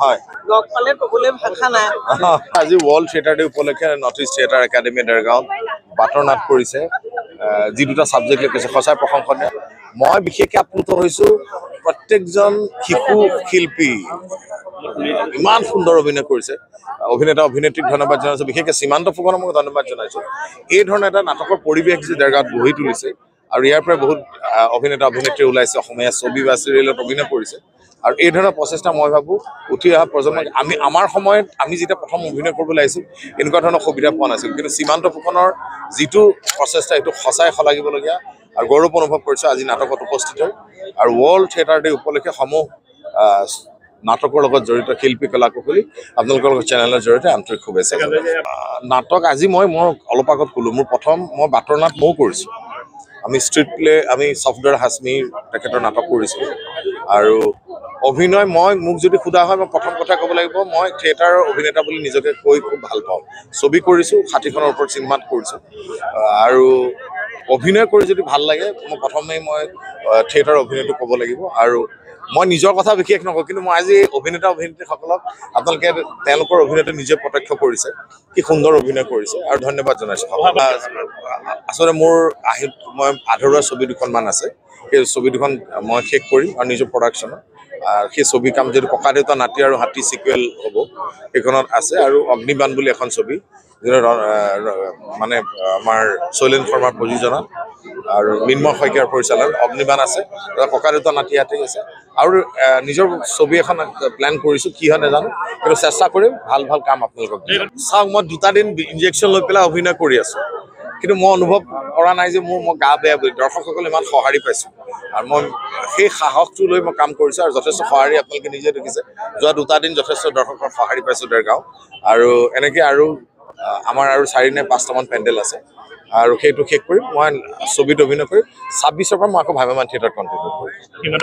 হয় আজি world theatre day উপলক্ষে নৰ্থ ইষ্ট থিয়েটাৰ একাডেমি দেৰগাঁৱত বাটৰ নাট কৰিছে যি দুটা ছাবজেক্ট লৈ কৈছে সঁচাই প্ৰশংসনীয় মই বিশেষকৈ আপ্লুত হৈছোঁ প্ৰত্যেকজন শিশু শিল্পী ইমান সুন্দৰ অভিনয় কৰিছে অভিনেতা অভিনেত্ৰীক ধন্যবাদ জনাইছোঁ বিশেষকৈ সীমান্ত ফুকনক মই ধন্যবাদ জনাইছোঁ এই ধৰণৰ এটা নাটকৰ পৰিৱেশ যে দেৰগাঁৱত গঢ়ি তুলিছে আৰু ইয়াৰ পৰা বহুত অভিনেতা অভিনেত্ৰী ওলাইছে অসমীয়া ছবি বা চিৰিয়েলত অভিনয় কৰিছে আৰু এই ধৰণৰ প্ৰচেষ্টা মই ভাবোঁ উঠি অহা প্ৰজন্মক আমাৰ সময়ত আমি যেতিয়া প্ৰথম অভিনয় কৰিবলৈ আহিছোঁ এনেকুৱা ধৰণৰ সুবিধা পোৱা নাছিলোঁ কিন্তু সীমান্ত ফুকনৰ যিটো প্ৰচেষ্টা এইটো সঁচাই শলাগিবলগীয়া আৰু গৌৰৱ অনুভৱ কৰিছোঁ আজি নাটকত উপস্থিত হৈ আৰু ৱৰ্ল্ড থিয়েটাৰ ডে উপলক্ষে সমূহ নাটকৰ লগত জড়িত শিল্পী কলাকুশলী আপোনালোকৰ চেনেলৰ জৰিয়তে আন্তৰিক শুভেচ্ছা নাটক আজি মই অলপ আগত ক'লোঁ মোৰ প্ৰথম মই বাটৰ নাট ময়ো কৰিছোঁ আমি ষ্ট্ৰীট প্লে আমি ছফদৰ হাছমিৰ তেখেতৰ নাটক কৰিছোঁ আৰু অভিনয় মোক যদি সোধা হয় মই প্ৰথম কথা ক'ব লাগিব মই থিয়েটাৰৰ অভিনেতা বুলি নিজকে কৈ খুব ভাল পাওঁ ছবি কৰিছোঁ ৬০খনৰ ওপৰত চিনেমাত কৰিছোঁ আৰু অভিনয় কৰি যদি ভাল লাগে মই প্ৰথমেই মই থিয়েটাৰৰ অভিনয়টো ক'ব লাগিব আৰু মই নিজৰ কথা বিশেষ নকওঁ কিন্তু মই আজি অভিনেতা অভিনেত্ৰীসকলক আপোনালোকে তেওঁলোকৰ অভিনয়টো নিজে প্ৰত্যক্ষ কৰিছে কি সুন্দৰ অভিনয় কৰিছে আৰু ধন্যবাদ জনাইছোঁ আচলতে মোৰ মই আধৰুৱা ছবি দুখনমান আছে সেই ছবি দুখন মই শেষ কৰিম আৰু নিজৰ প্ৰডাকশ্যনত সেই ছবি কাম যদি ককা দেউতা নাতি আৰু হাতী চিকুৱেল হ'ব সেইখনত আছে আৰু অগ্নিবাণ বুলি এখন ছবি মানে আমাৰ শৈলেন শৰ্মাৰ প্ৰযোজনা আৰু মিন্ময় শইকীয়াৰ পৰিচালনাত অগ্নিবাণ আছে ককা দেউতা নাতি হাতী আছে আৰু নিজৰ ছবি এখন প্লেন কৰিছোঁ কি হয় নাজানো কিন্তু চেষ্টা কৰিম ভাল ভাল কাম আপোনালোকক চাওক মই 2টা দিন ইনজেকশ্যন লৈ পেলাই অভিনয় কৰি আছোঁ কিন্তু মই অনুভৱ কৰা নাই যে মই গা বেয়া বুলি দৰ্শকসকলে ইমান সঁহাৰি পাইছোঁ আৰু মই সেই সাহসটো লৈ মই কাম কৰিছোঁ আৰু যথেষ্ট সঁহাৰি আপোনালোকে নিজে দেখিছে যোৱা 2টা দিন যথেষ্ট দৰ্শকৰ সঁহাৰি পাইছোঁ দেৰগাঁও আৰু এনেকৈ আৰু আমাৰ আৰু 4 নে 5টামান পেণ্ডেল আছে আৰু সেইটো শেষ কৰিম মই ছবিত অভিনয় কৰিম 26ৰ পৰা মই আকৌ ভাইভামান থিয়েটাৰত কণ্টিনিউ কৰিম